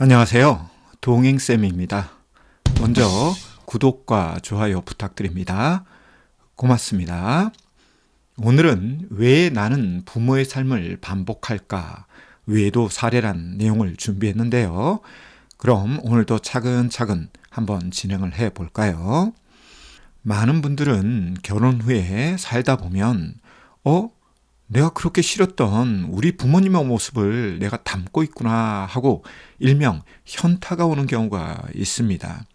안녕하세요. 동행쌤입니다. 먼저 구독과 좋아요 부탁드립니다. 고맙습니다. 오늘은 왜 나는 부모의 삶을 반복할까? 외도 사례란 내용을 준비했는데요. 그럼 오늘도 차근차근 한번 진행을 해 볼까요? 많은 분들은 결혼 후에 살다 보면 내가 그렇게 싫었던 우리 부모님의 모습을 내가 담고 있구나 하고 일명 현타가 오는 경우가 있습니다.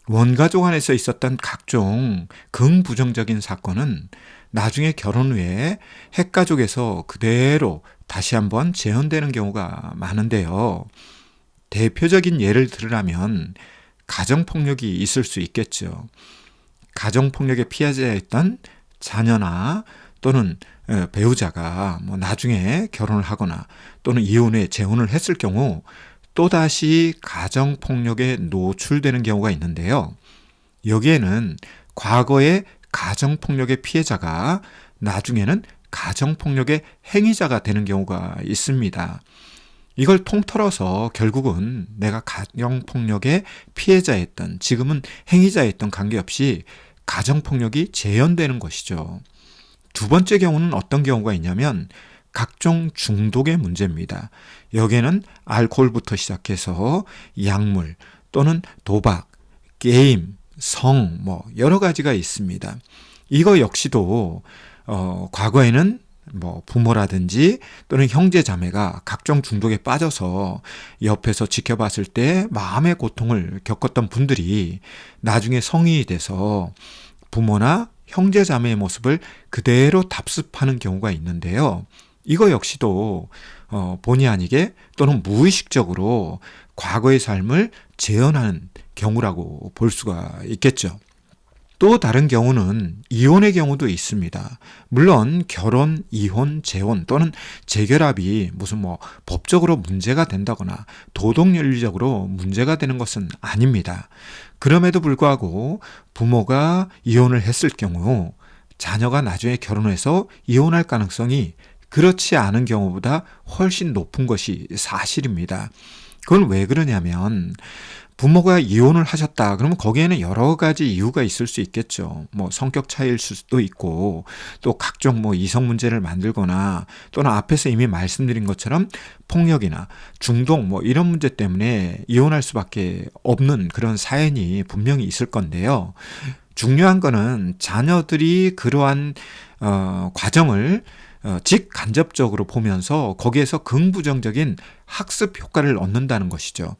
원가족 안에서 있었던 각종 긍부정적인 사건은 나중에 결혼 후에 핵가족에서 그대로 다시 한번 재현되는 경우가 많은데요. 대표적인 예를 들으라면 가정폭력이 있을 수 있겠죠. 가정폭력의 피해자였던 자녀나 또는 배우자가 나중에 결혼을 하거나 또는 이혼 후에 재혼을 했을 경우 또다시 가정폭력에 노출되는 경우가 있는데요. 여기에는 과거의 가정폭력의 피해자가 나중에는 가정폭력의 행위자가 되는 경우가 있습니다. 이걸 통틀어서 결국은 내가 가정폭력의 피해자였던, 지금은 행위자였던 관계없이 가정폭력이 재현되는 것이죠. 두 번째 경우는 어떤 경우가 있냐면 각종 중독의 문제입니다. 여기에는 알코올부터 시작해서 약물 또는 도박, 게임, 성 여러 가지가 있습니다. 이거 역시도 과거에는 부모라든지 또는 형제 자매가 각종 중독에 빠져서 옆에서 지켜봤을 때 마음의 고통을 겪었던 분들이 나중에 성인이 돼서 부모나 형제 자매의 모습을 그대로 답습하는 경우가 있는데요. 이거 역시도 본의 아니게 또는 무의식적으로 과거의 삶을 재현하는 경우라고 볼 수가 있겠죠. 또 다른 경우는 이혼의 경우도 있습니다. 물론 결혼, 이혼, 재혼 또는 재결합이 무슨 법적으로 문제가 된다거나 도덕윤리적으로 문제가 되는 것은 아닙니다. 그럼에도 불구하고 부모가 이혼을 했을 경우 자녀가 나중에 결혼해서 이혼할 가능성이 그렇지 않은 경우보다 훨씬 높은 것이 사실입니다. 그건 왜 그러냐면 부모가 이혼을 하셨다. 그러면 거기에는 여러 가지 이유가 있을 수 있겠죠. 성격 차이일 수도 있고, 또 각종 이성 문제를 만들거나, 또는 앞에서 이미 말씀드린 것처럼 폭력이나 중독 이런 문제 때문에 이혼할 수밖에 없는 그런 사연이 분명히 있을 건데요. 중요한 거는 자녀들이 그러한 과정을 직간접적으로 보면서 거기에서 긍부정적인 학습 효과를 얻는다는 것이죠.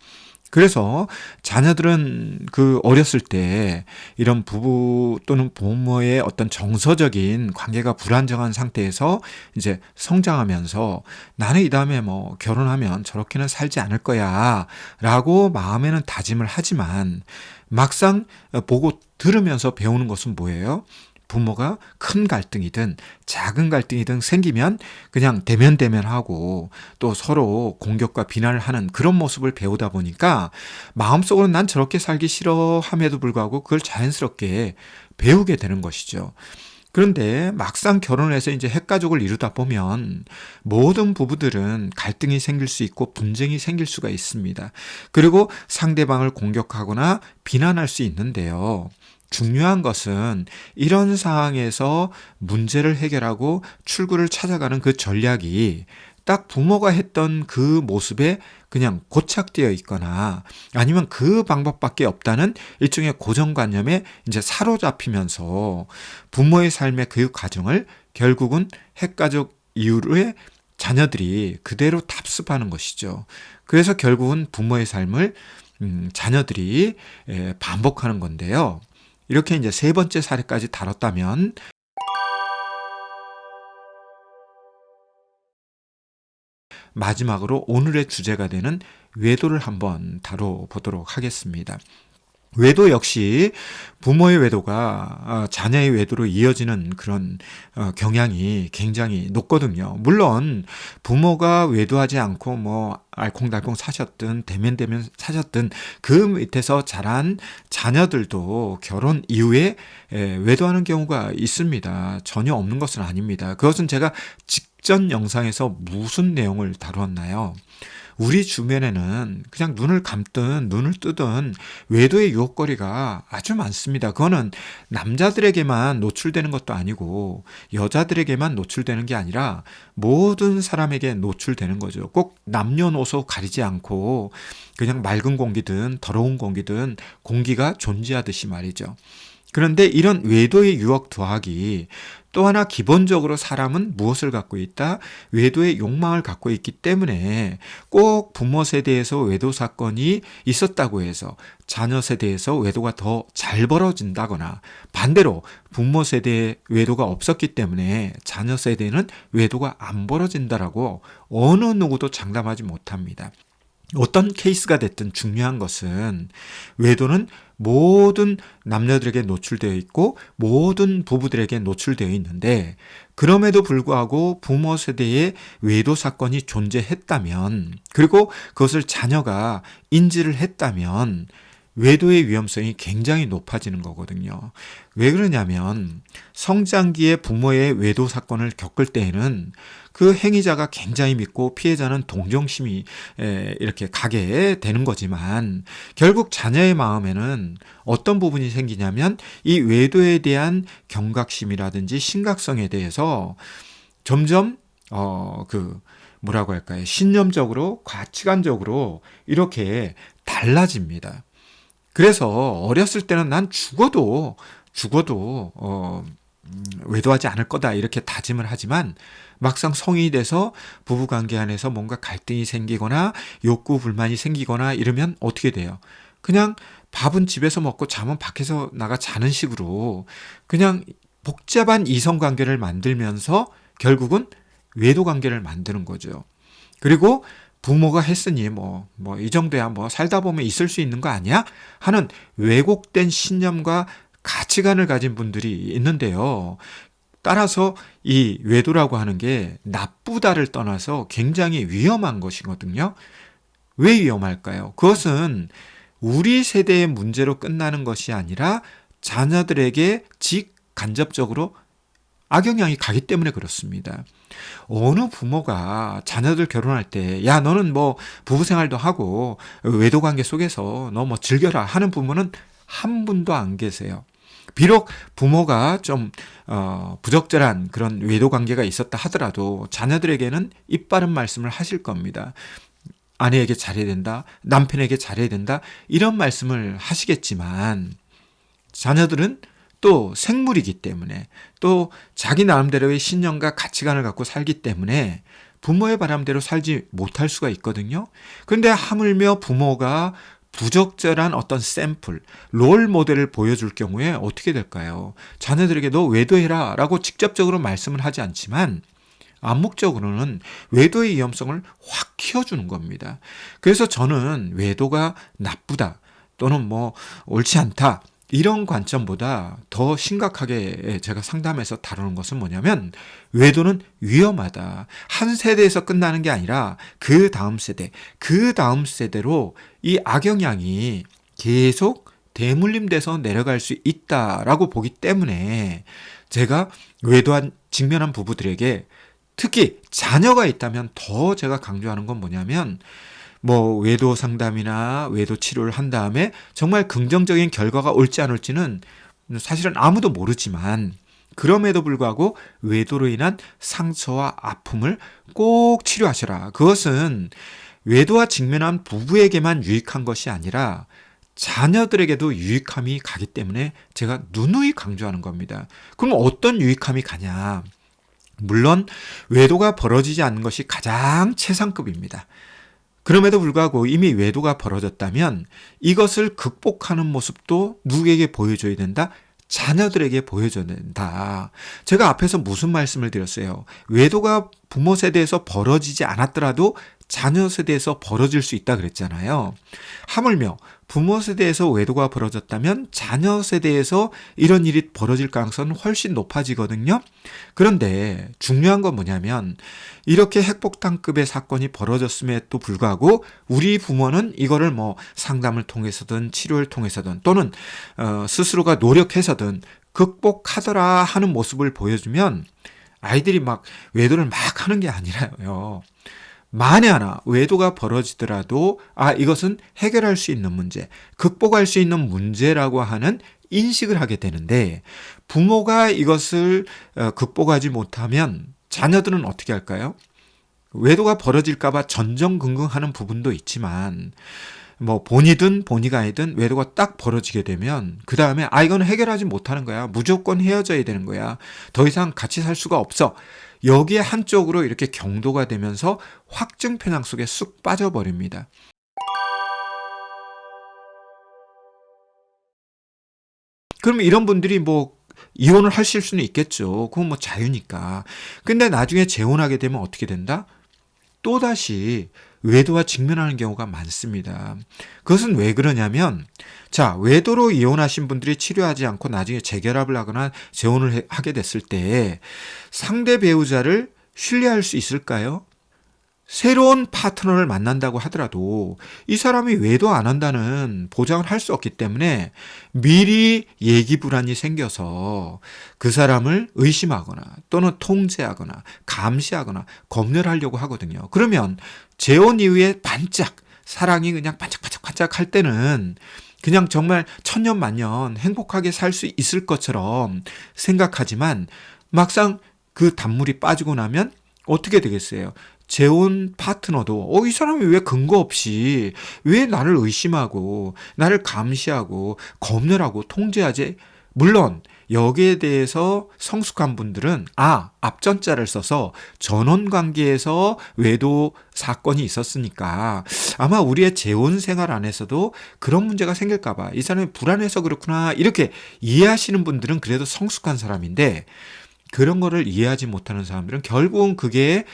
그래서 자녀들은 어렸을 때 이런 부부 또는 부모의 어떤 정서적인 관계가 불안정한 상태에서 이제 성장하면서 나는 이 다음에 결혼하면 저렇게는 살지 않을 거야 라고 마음에는 다짐을 하지만 막상 보고 들으면서 배우는 것은 뭐예요? 부모가 큰 갈등이든 작은 갈등이든 생기면 그냥 대면대면하고 또 서로 공격과 비난을 하는 그런 모습을 배우다 보니까 마음속으로는 난 저렇게 살기 싫어함에도 불구하고 그걸 자연스럽게 배우게 되는 것이죠. 그런데 막상 결혼해서 이제 핵가족을 이루다 보면 모든 부부들은 갈등이 생길 수 있고 분쟁이 생길 수가 있습니다. 그리고 상대방을 공격하거나 비난할 수 있는데요. 중요한 것은 이런 상황에서 문제를 해결하고 출구를 찾아가는 그 전략이 딱 부모가 했던 그 모습에 그냥 고착되어 있거나 아니면 그 방법밖에 없다는 일종의 고정관념에 이제 사로잡히면서 부모의 삶의 교육 과정을 결국은 핵가족 이후에 자녀들이 그대로 답습하는 것이죠. 그래서 결국은 부모의 삶을 자녀들이 반복하는 건데요. 이렇게 이제 세 번째 사례까지 다뤘다면 마지막으로 오늘의 주제가 되는 외도를 한번 다뤄보도록 하겠습니다. 외도 역시 부모의 외도가 자녀의 외도로 이어지는 그런 경향이 굉장히 높거든요. 물론 부모가 외도하지 않고 알콩달콩 사셨든 대면대면 사셨든 그 밑에서 자란 자녀들도 결혼 이후에 외도하는 경우가 있습니다. 전혀 없는 것은 아닙니다. 그것은 제가 직전 영상에서 무슨 내용을 다루었나요? 우리 주변에는 그냥 눈을 감든 눈을 뜨든 외도의 유혹거리가 아주 많습니다. 그거는 남자들에게만 노출되는 것도 아니고 여자들에게만 노출되는 게 아니라 모든 사람에게 노출되는 거죠. 꼭 남녀노소 가리지 않고 그냥 맑은 공기든 더러운 공기든 공기가 존재하듯이 말이죠. 그런데 이런 외도의 유혹 더하기 또 하나 기본적으로 사람은 무엇을 갖고 있다? 외도의 욕망을 갖고 있기 때문에 꼭 부모 세대에서 외도 사건이 있었다고 해서 자녀 세대에서 외도가 더 잘 벌어진다거나 반대로 부모 세대에 외도가 없었기 때문에 자녀 세대는 외도가 안 벌어진다라고 어느 누구도 장담하지 못합니다. 어떤 케이스가 됐든 중요한 것은 외도는 모든 남녀들에게 노출되어 있고 모든 부부들에게 노출되어 있는데 그럼에도 불구하고 부모 세대에 외도 사건이 존재했다면 그리고 그것을 자녀가 인지를 했다면 외도의 위험성이 굉장히 높아지는 거거든요. 왜 그러냐면 성장기에 부모의 외도 사건을 겪을 때에는 그 행위자가 굉장히 믿고 피해자는 동정심이 이렇게 가게 되는 거지만 결국 자녀의 마음에는 어떤 부분이 생기냐면 이 외도에 대한 경각심이라든지 심각성에 대해서 점점 뭐라고 할까요? 신념적으로 가치관적으로 이렇게 달라집니다. 그래서 어렸을 때는 난 죽어도 외도하지 않을 거다 이렇게 다짐을 하지만 막상 성인이 돼서 부부관계 안에서 뭔가 갈등이 생기거나 욕구 불만이 생기거나 이러면 어떻게 돼요? 그냥 밥은 집에서 먹고 잠은 밖에서 나가 자는 식으로 그냥 복잡한 이성관계를 만들면서 결국은 외도관계를 만드는 거죠. 그리고 부모가 했으니 이 정도야 살다 보면 있을 수 있는 거 아니야? 하는 왜곡된 신념과 가치관을 가진 분들이 있는데요. 따라서 이 외도라고 하는 게 나쁘다를 떠나서 굉장히 위험한 것이거든요. 왜 위험할까요? 그것은 우리 세대의 문제로 끝나는 것이 아니라 자녀들에게 직간접적으로 악영향이 가기 때문에 그렇습니다. 어느 부모가 자녀들 결혼할 때, 야, 너는 부부 생활도 하고, 외도 관계 속에서 너 즐겨라 하는 부모는 한 분도 안 계세요. 비록 부모가 좀, 부적절한 그런 외도 관계가 있었다 하더라도 자녀들에게는 입 바른 말씀을 하실 겁니다. 아내에게 잘해야 된다, 남편에게 잘해야 된다, 이런 말씀을 하시겠지만, 자녀들은 또 생물이기 때문에 또 자기 나름대로의 신념과 가치관을 갖고 살기 때문에 부모의 바람대로 살지 못할 수가 있거든요. 그런데 하물며 부모가 부적절한 어떤 샘플, 롤 모델을 보여줄 경우에 어떻게 될까요? 자녀들에게 너 외도해라 라고 직접적으로 말씀을 하지 않지만 암묵적으로는 외도의 위험성을 확 키워주는 겁니다. 그래서 저는 외도가 나쁘다 또는 옳지 않다 이런 관점보다 더 심각하게 제가 상담해서 다루는 것은 뭐냐면 외도는 위험하다. 한 세대에서 끝나는 게 아니라 그 다음 세대로 이 악영향이 계속 대물림돼서 내려갈 수 있다라고 보기 때문에 제가 외도한 직면한 부부들에게 특히 자녀가 있다면 더 제가 강조하는 건 뭐냐면 외도 상담이나 외도 치료를 한 다음에 정말 긍정적인 결과가 올지 안 올지는 사실은 아무도 모르지만 그럼에도 불구하고 외도로 인한 상처와 아픔을 꼭 치료하셔라. 그것은 외도와 직면한 부부에게만 유익한 것이 아니라 자녀들에게도 유익함이 가기 때문에 제가 누누이 강조하는 겁니다. 그럼 어떤 유익함이 가냐? 물론 외도가 벌어지지 않는 것이 가장 최상급입니다. 그럼에도 불구하고 이미 외도가 벌어졌다면 이것을 극복하는 모습도 누구에게 보여줘야 된다? 자녀들에게 보여줘야 된다. 제가 앞에서 무슨 말씀을 드렸어요? 외도가 부모 세대에서 벌어지지 않았더라도 자녀 세대에서 벌어질 수 있다 그랬잖아요. 하물며 부모 세대에서 외도가 벌어졌다면 자녀 세대에서 이런 일이 벌어질 가능성은 훨씬 높아지거든요. 그런데 중요한 건 뭐냐면 이렇게 핵폭탄급의 사건이 벌어졌음에도 불구하고 우리 부모는 이거를 상담을 통해서든 치료를 통해서든 또는 스스로가 노력해서든 극복하더라 하는 모습을 보여주면 아이들이 외도를 막 하는 게 아니라요. 만에 하나 외도가 벌어지더라도 이것은 해결할 수 있는 문제, 극복할 수 있는 문제라고 하는 인식을 하게 되는데, 부모가 이것을 극복하지 못하면 자녀들은 어떻게 할까요? 외도가 벌어질까봐 전전긍긍하는 부분도 있지만, 본이든 본이가 아니든 외도가 딱 벌어지게 되면 그 다음에 이건 해결하지 못하는 거야. 무조건 헤어져야 되는 거야. 더 이상 같이 살 수가 없어. 여기에 한쪽으로 이렇게 경도가 되면서 확증 편향 속에 쑥 빠져버립니다. 그러면 이런 분들이 이혼을 하실 수는 있겠죠. 그건 자유니까. 근데 나중에 재혼하게 되면 어떻게 된다? 또다시 외도와 직면하는 경우가 많습니다. 그것은 왜 그러냐면, 외도로 이혼하신 분들이 치료하지 않고 나중에 재결합을 하거나 재혼을 하게 됐을 때 상대 배우자를 신뢰할 수 있을까요? 새로운 파트너를 만난다고 하더라도 이 사람이 외도 안 한다는 보장을 할 수 없기 때문에 미리 예기 불안이 생겨서 그 사람을 의심하거나 또는 통제하거나 감시하거나 검열하려고 하거든요. 그러면 재혼 이후에 반짝 사랑이 그냥 반짝반짝 할 때는 그냥 정말 천년만년 행복하게 살 수 있을 것처럼 생각하지만 막상 그 단물이 빠지고 나면 어떻게 되겠어요? 재혼 파트너도 이 사람이 왜 근거 없이 왜 나를 의심하고 나를 감시하고 검열하고 통제하지? 물론 여기에 대해서 성숙한 분들은 앞전자를 써서 전원관계에서 외도 사건이 있었으니까 아마 우리의 재혼 생활 안에서도 그런 문제가 생길까 봐 이 사람이 불안해서 그렇구나 이렇게 이해하시는 분들은 그래도 성숙한 사람인데, 그런 거를 이해하지 못하는 사람들은 결국은 그게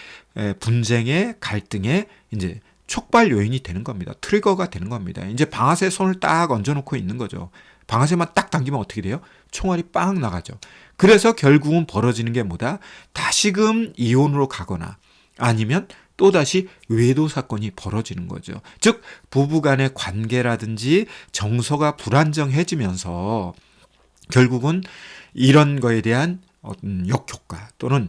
분쟁의 갈등의 이제 촉발 요인이 되는 겁니다. 트리거가 되는 겁니다. 이제 방아쇠 손을 딱 얹어놓고 있는 거죠. 방아쇠만 딱 당기면 어떻게 돼요? 총알이 빵 나가죠. 그래서 결국은 벌어지는 게 뭐다? 다시금 이혼으로 가거나 아니면 또다시 외도 사건이 벌어지는 거죠. 즉 부부 간의 관계라든지 정서가 불안정해지면서 결국은 이런 거에 대한 역효과 또는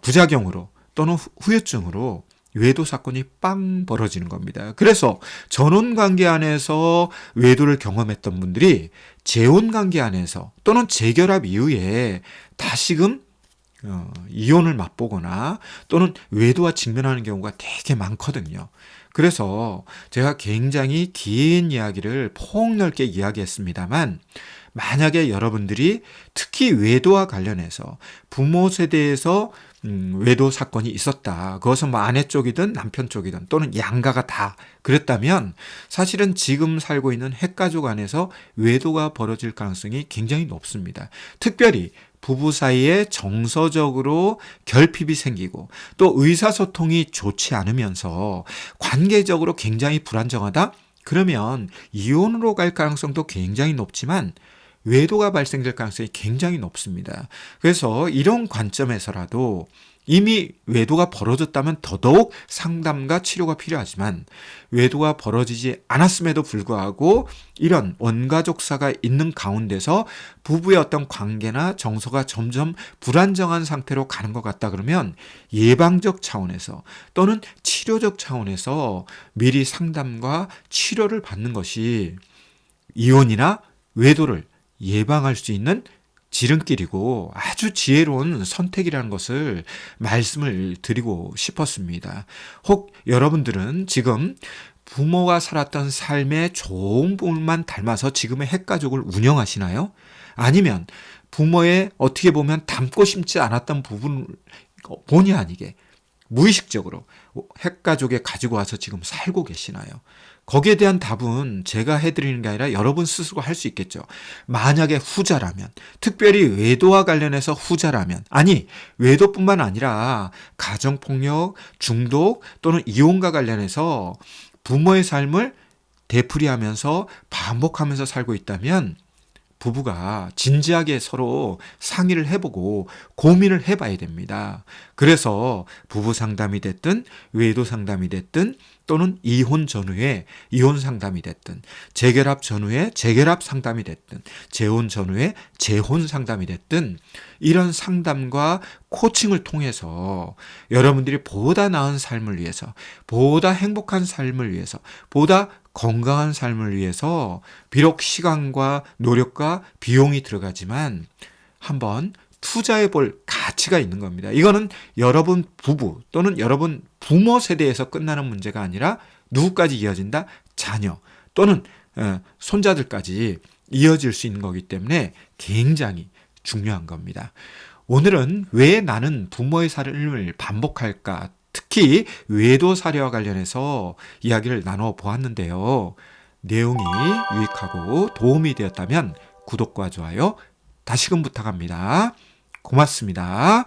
부작용으로 또는 후유증으로 외도 사건이 빵 벌어지는 겁니다. 그래서 전혼관계 안에서 외도를 경험했던 분들이 재혼관계 안에서 또는 재결합 이후에 다시금 이혼을 맛보거나 또는 외도와 직면하는 경우가 되게 많거든요. 그래서 제가 굉장히 긴 이야기를 폭넓게 이야기했습니다만, 만약에 여러분들이 특히 외도와 관련해서 부모 세대에서 외도 사건이 있었다. 그것은 아내 쪽이든 남편 쪽이든 또는 양가가 다 그랬다면 사실은 지금 살고 있는 핵가족 안에서 외도가 벌어질 가능성이 굉장히 높습니다. 특별히 부부 사이에 정서적으로 결핍이 생기고 또 의사소통이 좋지 않으면서 관계적으로 굉장히 불안정하다? 그러면 이혼으로 갈 가능성도 굉장히 높지만 외도가 발생될 가능성이 굉장히 높습니다. 그래서 이런 관점에서라도 이미 외도가 벌어졌다면 더더욱 상담과 치료가 필요하지만, 외도가 벌어지지 않았음에도 불구하고 이런 원가족사가 있는 가운데서 부부의 어떤 관계나 정서가 점점 불안정한 상태로 가는 것 같다 그러면 예방적 차원에서 또는 치료적 차원에서 미리 상담과 치료를 받는 것이 이혼이나 외도를 예방할 수 있는 지름길이고 아주 지혜로운 선택이라는 것을 말씀을 드리고 싶었습니다. 혹 여러분들은 지금 부모가 살았던 삶의 좋은 부분만 닮아서 지금의 핵가족을 운영하시나요? 아니면 부모의 어떻게 보면 닮고 싶지 않았던 부분을 본의 아니게 무의식적으로 핵가족에 가지고 와서 지금 살고 계시나요? 거기에 대한 답은 제가 해드리는 게 아니라 여러분 스스로 할 수 있겠죠. 만약에 후자라면, 특별히 외도와 관련해서 후자라면, 아니 외도뿐만 아니라 가정폭력, 중독 또는 이혼과 관련해서 부모의 삶을 되풀이하면서 반복하면서 살고 있다면 부부가 진지하게 서로 상의를 해보고 고민을 해봐야 됩니다. 그래서 부부 상담이 됐든 외도 상담이 됐든 또는 이혼 전후에 이혼 상담이 됐든 재결합 전후에 재결합 상담이 됐든 재혼 전후에 재혼 상담이 됐든 이런 상담과 코칭을 통해서 여러분들이 보다 나은 삶을 위해서, 보다 행복한 삶을 위해서, 보다 건강한 삶을 위해서 비록 시간과 노력과 비용이 들어가지만 한번 투자해 볼 가치가 있는 겁니다. 이거는 여러분 부부 또는 여러분 부모 세대에서 끝나는 문제가 아니라 누구까지 이어진다? 자녀 또는 손자들까지 이어질 수 있는 거기 때문에 굉장히 중요한 겁니다. 오늘은 왜 나는 부모의 삶을 반복할까? 특히 외도 사례와 관련해서 이야기를 나눠 보았는데요. 내용이 유익하고 도움이 되었다면 구독과 좋아요 다시금 부탁합니다. 고맙습니다.